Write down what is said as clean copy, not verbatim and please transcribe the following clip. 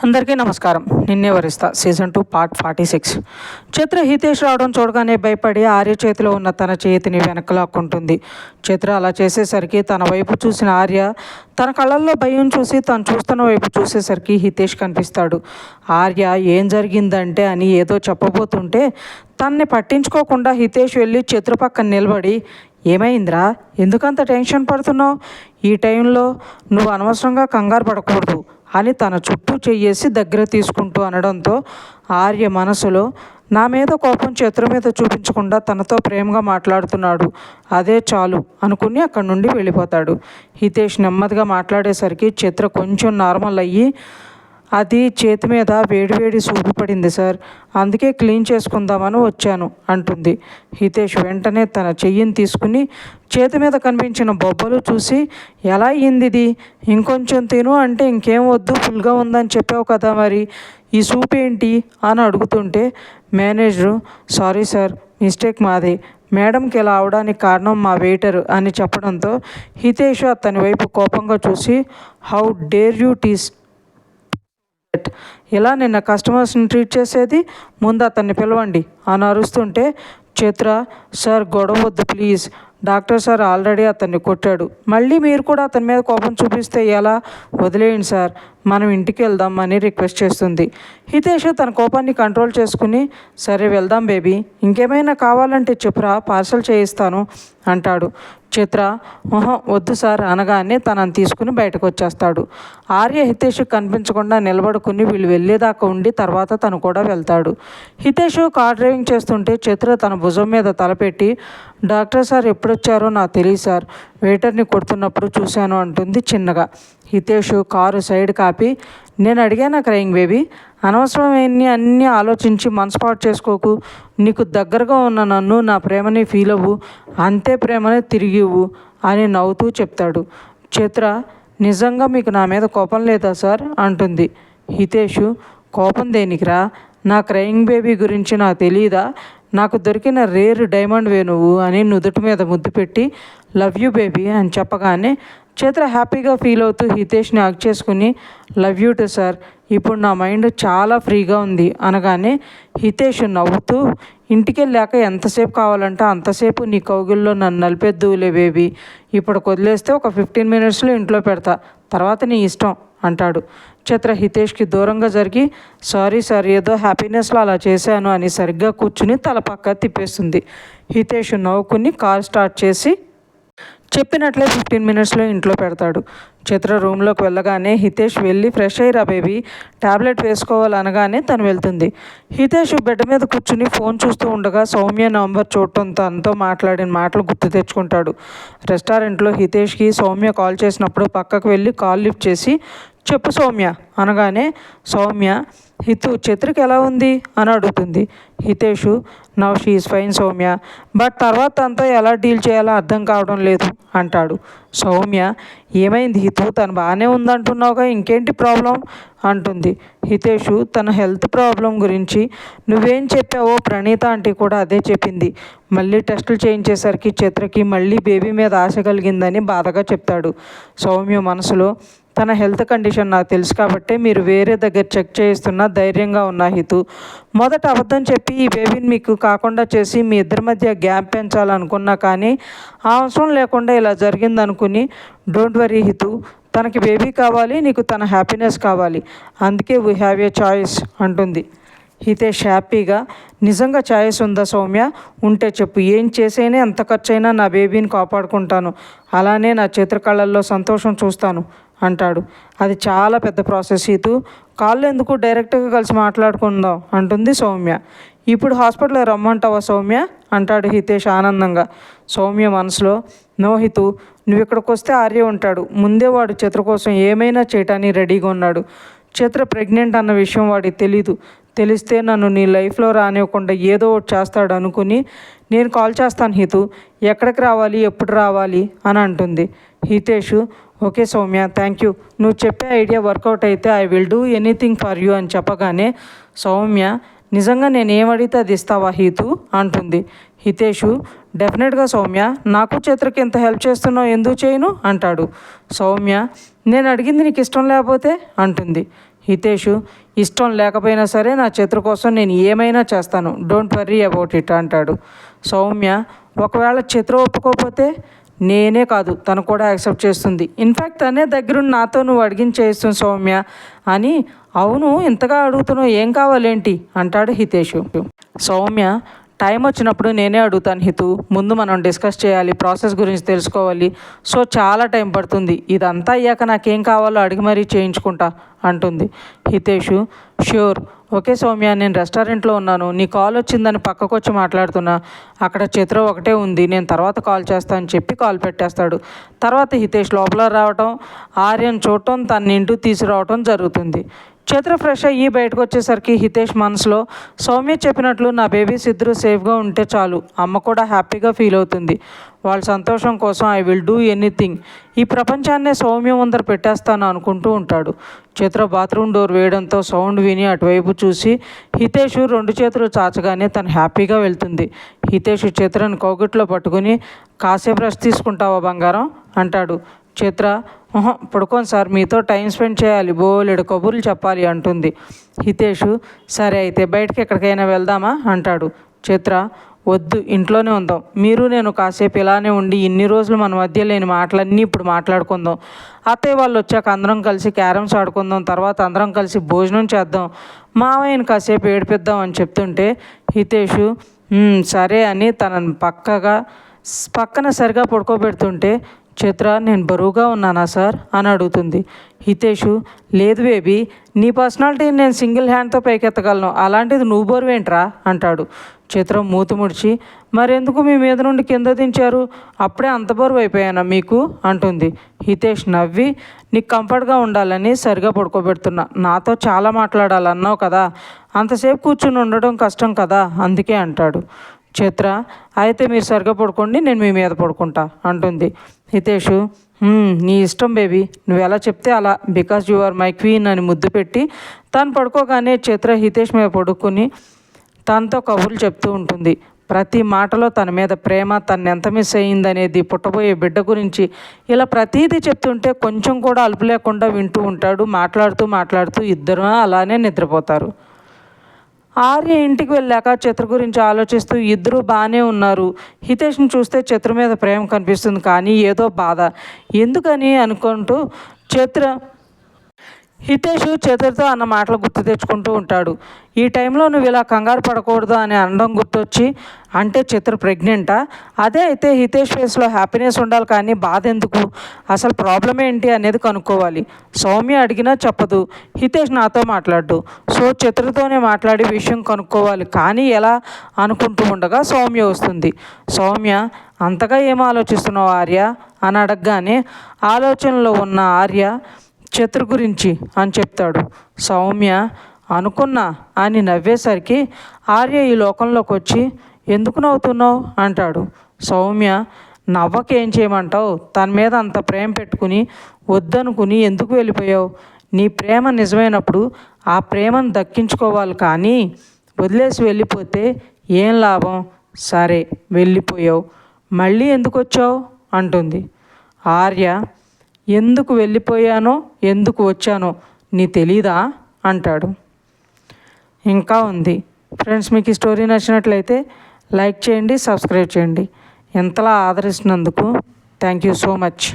అందరికీ నమస్కారం. నిన్నే వరిస్తా సీజన్ 2 పార్ట్ 46. చిత్ర హితేష్ రావడం చూడగానే భయపడి ఆర్య చేతిలో ఉన్న తన చేతిని వెనక్కి లాక్కుంటుంది. చిత్ర అలా చేసేసరికి తన వైపు చూసిన ఆర్య తన కళ్ళల్లో భయం చూసి తను చూస్తున్న వైపు చూసేసరికి హితేష్ కనిపిస్తాడు. ఆర్య ఏం జరిగిందంటే అని ఏదో చెప్పబోతుంటే తనని పట్టించుకోకుండా హితేష్ వెళ్ళి చిత్ర పక్కన నిలబడి, ఏమైందిరా, ఎందుకంత టెన్షన్ పడుతున్నావు? ఈ టైంలో నువ్వు అనవసరంగా కంగారు పడకూడదు అని తన చుట్టూ చెయ్యేసి దగ్గర తీసుకుంటూ అనడంతో ఆర్య మనసులో నా మీద కోపం చిత్ర మీద చూపించకుండా తనతో ప్రేమగా మాట్లాడుతున్నాడు, అదే చాలు అనుకుని అక్కడి నుండి వెళ్ళిపోతాడు. హితేష్ నెమ్మదిగా మాట్లాడేసరికి చిత్ర కొంచెం నార్మల్ అయ్యి, అది చేతి మీద వేడివేడి సూపు పడింది సార్, అందుకే క్లీన్ చేసుకుందామని వచ్చాను అంటుంది. హితేష్ వెంటనే తన చెయ్యిని తీసుకుని చేతి మీద కనిపించిన బొబ్బలు చూసి, ఎలా అయ్యింది ఇది? ఇంకొంచెం తిను అంటే ఇంకేం వద్దు, ఫుల్గా ఉందని చెప్పావు కదా, మరి ఈ సూప్ ఏంటి అని అడుగుతుంటే మేనేజరు, సారీ సార్, మిస్టేక్ మాదే, మేడంకి ఇలా అవడానికి కారణం మా వెయిటర్ అని చెప్పడంతో హితేష్ అతని వైపు కోపంగా చూసి, హౌ డేర్ యూ టీస్ ఇలా నిన్న కస్టమర్స్ని ట్రీట్ చేసేది, ముందు అతన్ని పిలవండి అని అరుస్తుంటే చిత్ర, సార్ గొడవ వద్దు ప్లీజ్, డాక్టర్ సార్ ఆల్రెడీ అతన్ని కొట్టాడు, మళ్ళీ మీరు కూడా అతని మీద కోపం చూపిస్తే ఎలా, వదిలేయండి సార్, మనం ఇంటికి వెళ్దాం అని రిక్వెస్ట్ చేస్తుంది. హితేష్ తన కోపాన్ని కంట్రోల్ చేసుకుని, సరే వెళ్దాం బేబీ, ఇంకేమైనా కావాలంటే చెప్పురా, పార్సల్ చేయిస్తాను అంటాడు. చిత్ర, వద్దు సార్ అనగానే తనని తీసుకుని బయటకు వచ్చేస్తాడు. ఆర్య హితేష్ కనిపించకుండా నిలబడుకుని వీళ్ళు వెళ్ళేదాకా ఉండి తర్వాత తను కూడా వెళ్తాడు. హితేష్ కార్ డ్రైవింగ్ చేస్తుంటే చిత్ర తన భుజం మీద తలపెట్టి, డాక్టర్ సార్ ఎప్పుడొచ్చారో నాకు తెలియదు సార్, వెయిటర్ని కొడుతున్నప్పుడు చూశాను అంటుంది చిన్నగా. హితేష్ కారు సైడ్ కాపి, నేను అడిగానా క్రయింగ్ బేబీ, అనవసరమైన అన్నీ ఆలోచించి మనస్పాటు చేసుకోకు, నీకు దగ్గరగా ఉన్న నన్ను నా ప్రేమని ఫీల్ అవ్వు, అంతే ప్రేమని తిరిగి ఇవ్వు అని నవ్వుతూ చెప్తాడు. చిత్ర, నిజంగా మీకు నా మీద కోపం లేదా సార్ అంటుంది. హితేష్, కోపం దేనికిరా, నా క్రయింగ్ బేబీ గురించి నాకు తెలియదా, నాకు దొరికిన రేర్ డైమండ్ నువ్వు అని నుదుటి మీద ముద్దు పెట్టి లవ్ యూ బేబీ అని చెప్పగానే చిత్ర హ్యాపీగా ఫీల్ అవుతూ హితేష్ని హగ్ చేసుకుని, లవ్ యూ టు సార్, ఇప్పుడు నా మైండ్ చాలా ఫ్రీగా ఉంది అనగానే హితేష్ నవ్వుతూ, ఇంటికి వెళ్ళాక ఎంతసేపు కావాలంటే అంతసేపు నీ కౌగిల్లో నన్ను నలిపేద్దులే బేబీ, ఇప్పుడు వదిలేస్తే ఒక 15 మినిట్స్లో ఇంట్లో పెడతా, తర్వాత నీ ఇష్టం అంటాడు. చిత్ర హితేష్కి దూరంగా జరిగి, సారీ సార్, ఏదో హ్యాపీనెస్లో అలా చేశాను అని సరిగ్గా కూర్చుని తల పక్క తిప్పేస్తుంది. హితేష్ నవ్వుకుని కార్ స్టార్ట్ చేసి చెప్పినట్లే 15 మినిట్స్లో ఇంట్లో పెడతాడు. చిత్ర రూమ్లోకి వెళ్ళగానే హితేష్ వెళ్ళి ఫ్రెష్ అయ్యిరా బేబీ, ట్యాబ్లెట్ వేసుకోవాలనగానే తను వెళ్తుంది. హితేష్ బెడ్ మీద కూర్చుని ఫోన్ చూస్తూ ఉండగా సౌమ్య నంబర్ చూడటం తనతో మాట్లాడిన మాటలు గుర్తు తెచ్చుకుంటాడు. రెస్టారెంట్లో హితేష్కి సౌమ్య కాల్ చేసినప్పుడు పక్కకు వెళ్ళి కాల్ లిఫ్ట్ చేసి, చెప్పు సౌమ్య అనగానే సౌమ్య, హితు చిత్రకి ఎలా ఉంది అని అడుగుతుంది. Hitesh, now she is fine Soumya, but తర్వాత అంతా ఎలా డీల్ చేయాలో అర్థం కావడం లేదు అంటాడు. సౌమ్య, ఏమైంది హితు, తను బాగానే ఉందంటున్నావుగా, ఇంకేంటి ప్రాబ్లం అంటుంది. హితేష్ తన హెల్త్ ప్రాబ్లం గురించి నువ్వేం చెప్పావో ప్రణీత ఆంటీ కూడా అదే చెప్పింది, మళ్ళీ టెస్టులు చేయించేసరికి చిత్రకి మళ్ళీ బేబీ మీద ఆశ కలిగిందని బాధగా చెప్తాడు. సౌమ్య మనసులో, తన హెల్త్ కండిషన్ నాకు తెలుసు కాబట్టి మీరు వేరే దగ్గర చెక్ చేయిస్తున్నా ధైర్యంగా ఉన్నా హితు, మొదట అబద్ధం చెప్పి ఈ బేబీని మీకు కాకుండా చేసి మీ ఇద్దరి మధ్య గ్యాప్ పెంచాలనుకున్నా, కానీ ఆ అవసరం లేకుండా ఇలా జరిగిందనుకుని, డోంట్ వరీ హితు, తనకి బేబీ కావాలి, నీకు తన హ్యాపీనెస్ కావాలి, అందుకే వీ హ్యావ్ ఏ చాయిస్ అంటుంది. హితేష్ హ్యాపీగా, నిజంగా ఛాయిస్ ఉందా సౌమ్య, ఉంటే చెప్పు, ఏం చేసైనా ఎంత ఖర్చైనా నా బేబీని కాపాడుకుంటాను, అలానే నా చిత్రకళల్లో సంతోషం చూస్తాను అంటాడు. అది చాలా పెద్ద ప్రాసెస్ హితు, కాళ్ళు ఎందుకు, డైరెక్ట్గా కలిసి మాట్లాడుకుందాం అంటుంది సౌమ్య. ఇప్పుడు హాస్పిటల్కి రమ్మంటావా సౌమ్య అంటాడు హితేష్ ఆనందంగా. సౌమ్య మనసులో, నో హితు, నువ్వు ఇక్కడికి వస్తే ఆర్య ఉంటాడు, ముందే వాడు చిత్ర కోసం ఏమైనా చేయటానికి రెడీగా ఉన్నాడు, చిత్ర ప్రెగ్నెంట్ అన్న విషయం వాడికి తెలీదు, తెలిస్తే నన్ను నీ లైఫ్లో రానివ్వకుండా ఏదో ఒకటి చేస్తాడు అనుకుని నేను కాల్ చేస్తాను హితు, ఎక్కడికి రావాలి, ఎప్పుడు రావాలి అని అంటుంది. Hitesh, okay Soumya, thank you, నువ్వు చెప్పే ఐడియా వర్కౌట్ అయితే I will do anything for you అని చెప్పగానే సౌమ్య, నిజంగా నేను ఏమడిగితే అది ఇస్తావా హితు అంటుంది. హితేష్, డెఫినెట్గా సౌమ్య, నాకు చిత్రకి ఎంత హెల్ప్ చేస్తున్నావు, ఎందుకు చేయను అంటాడు. సౌమ్య, నేను అడిగింది నీకు ఇష్టం లేకపోతే అంటుంది. హితేషు, ఇష్టం లేకపోయినా సరే నా చిత్ర కోసం నేను ఏమైనా చేస్తాను, డోంట్ వర్రీ అబౌట్ ఇట్ అంటాడు. సౌమ్య, ఒకవేళ చిత్ర ఒప్పుకోకపోతే? నేనే కాదు, తను కూడా యాక్సెప్ట్ చేస్తుంది. ఇన్ఫ్యాక్ట్ తనే దగ్గరుండి నాతో నువ్వు అడిగించేస్తుంది సౌమ్య అని. అవును, ఇంతగా అడుగుతున్నావు, ఏం కావాలేంటి అంటాడు హితేషు. సౌమ్య, టైం వచ్చినప్పుడు నేనే అడుగుతాను హితు, ముందు మనం డిస్కస్ చేయాలి, ప్రాసెస్ గురించి తెలుసుకోవాలి, సో చాలా టైం పడుతుంది. ఇదంతా అయ్యాక నాకేం కావాలో అడిగి మరీ చేయించుకుంటా అంటుంది. హితేషు, ష్యూర్, ఓకే సౌమ్య, నేను రెస్టారెంట్లో ఉన్నాను, నీ కాల్ వచ్చిందని పక్కకు వచ్చి మాట్లాడుతున్నా, అక్కడ చిత్ర ఒకటే ఉంది, నేను తర్వాత కాల్ చేస్తా అని చెప్పి కాల్ పెట్టేస్తాడు. తర్వాత హితేష్ లోపల రావటం, ఆర్యన్ చూడటం, తన ఇంటికి తీసుకురావటం జరుగుతుంది. చిత్ర ఫ్రెష్ అయ్యి బయటకు వచ్చేసరికి హితేష్ మనసులో, సౌమ్య చెప్పినట్లు నా బేబీస్ ఇద్దరు సేఫ్గా ఉంటే చాలు, అమ్మ కూడా హ్యాపీగా ఫీల్ అవుతుంది, వాళ్ళ సంతోషం కోసం ఐ విల్ డూ ఎనీథింగ్, ఈ ప్రపంచాన్నే సౌమ్య ముందర పెట్టేస్తాను అనుకుంటూ ఉంటాడు. చిత్ర బాత్రూమ్ డోర్ వేయడంతో సౌండ్ విని అటువైపు చూసి హితేష్ రెండు చేతులు చాచగానే తను హ్యాపీగా వెళ్తుంది. హితేష్ చిత్రను కౌగిట్లో పట్టుకుని, కాసేపు రెస్ట్ తీసుకుంటావా బంగారం అంటాడు. చిత్ర, పడుకోండి సార్, మీతో టైం స్పెండ్ చేయాలి, బోలెడు కబుర్లు చెప్పాలి అంటుంది. హితేషు, సరే అయితే బయటకి ఎక్కడికైనా వెళ్దామా అంటాడు. చిత్ర, వద్దు, ఇంట్లోనే ఉందాం, మీరు నేను కాసేపు ఇలానే ఉండి ఇన్ని రోజులు మన మధ్య లేని మాటలన్నీ ఇప్పుడు మాట్లాడుకుందాం, అత్తయ్య వాళ్ళు వచ్చాక అందరం కలిసి క్యారమ్స్ ఆడుకుందాం, తర్వాత అందరం కలిసి భోజనం చేద్దాం, మావయ్యని కాసేపు ఏడిపిద్దాం అని చెప్తుంటే హితేషు సరే అని తనని పక్కన సరిగా పడుకోబెడుతుంటే చిత్ర, నేను బరువుగా ఉన్నానా సార్ అని అడుగుతుంది. హితేషు, లేదు బేబీ, నీ పర్సనాలిటీని నేను సింగిల్ హ్యాండ్తో పైకెత్తగలను, అలాంటిది నువ్వు బరువేంట్రా అంటాడు. చిత్ర మూతి ముడిచి, మరెందుకు మీ మీద నుండి కింద దించారు, అప్పుడే అంత బరువు అయిపోయానా మీకు అంటుంది. హితేష్ నవ్వి, నీకు కంఫర్ట్గా ఉండాలని సరిగా పడుకోబెడుతున్నా, నాతో చాలా మాట్లాడాలన్నావు కదా, అంతసేపు కూర్చుని ఉండడం కష్టం కదా, అందుకే అంటాడు. చిత్ర, అయితే మీరు సరిగా పడుకోండి, నేను మీ మీద పడుకుంటా అంటుంది. హితేషు, నీ ఇష్టం బేబీ, నువ్వు ఎలా చెప్తే అలా, because you are my queen అని ముద్దు పెట్టి తను పడుకోగానే చిత్ర హితేష్ మీద పడుకుని తనతో కబుర్లు చెప్తూ ఉంటుంది. ప్రతి మాటలో తన మీద ప్రేమ, తను ఎంత మిస్ అయ్యిందనేది, పుట్టబోయే బిడ్డ గురించి, ఇలా ప్రతీదీ చెప్తుంటే కొంచెం కూడా అలుపు లేకుండా వింటూ ఉంటాడు. మాట్లాడుతూ ఇద్దరు అలానే నిద్రపోతారు. ఆర్య ఇంటికి వెళ్ళాక చిత్ర గురించి ఆలోచిస్తూ ఇద్దరూ బాగానే ఉన్నారు. హితేష్ని చూస్తే చిత్ర మీద ప్రేమ కనిపిస్తుంది, కానీ ఏదో బాధ, ఎందుకని అనుకుంటూ హితేష్ చిత్రతో అన్న మాటలు గుర్తు తెచ్చుకుంటూ ఉంటాడు. ఈ టైంలో నువ్వు ఇలా కంగారు పడకూడదు అని అనడం గుర్తొచ్చి, అంటే చిత్ర ప్రెగ్నెంటా? అదే అయితే హితేష్ ఫేస్లో హ్యాపీనెస్ ఉండాలి, కానీ బాధ ఎందుకు, అసలు ప్రాబ్లం ఏంటి అనేది కనుక్కోవాలి. సౌమ్య అడిగినా చెప్పదు, హితేష్ నాతో మాట్లాడు, సో చిత్రతోనే మాట్లాడి విషయం కనుక్కోవాలి, కానీ ఎలా అనుకుంటూ ఉండగా సౌమ్య వస్తుంది. సౌమ్య, అంతగా ఏం ఆలోచిస్తున్నావు ఆర్య అని అడగగానే ఆలోచనలో ఉన్న ఆర్య చిత్ర గురించి అని చెప్తాడు. సౌమ్య, అనుకున్నా అని నవ్వేసరికి ఆర్య ఈ లోకంలోకి వచ్చి, ఎందుకు నవ్వుతున్నావు అంటాడు. సౌమ్య, నవ్వకేం చేయమంటావు, తన మీద అంత ప్రేమ పెట్టుకుని వద్దనుకుని ఎందుకు వెళ్ళిపోయావు, నీ ప్రేమ నిజమైనప్పుడు ఆ ప్రేమను దక్కించుకోవాలి, కానీ వదిలేసి వెళ్ళిపోతే ఏం లాభం, సరే వెళ్ళిపోయావు, మళ్ళీ ఎందుకు వచ్చావు అంటుంది. ఆర్య, ఎందుకు వెళ్ళిపోయానో ఎందుకు వచ్చానో నీ తెలీదా అంటాడు. ఇంకా ఉంది ఫ్రెండ్స్, మీకు ఈ స్టోరీ నచ్చినట్లయితే లైక్ చేయండి, సబ్స్క్రైబ్ చేయండి. ఎంతలా ఆదరిస్తున్నందుకు థ్యాంక్ యూ సో మచ్.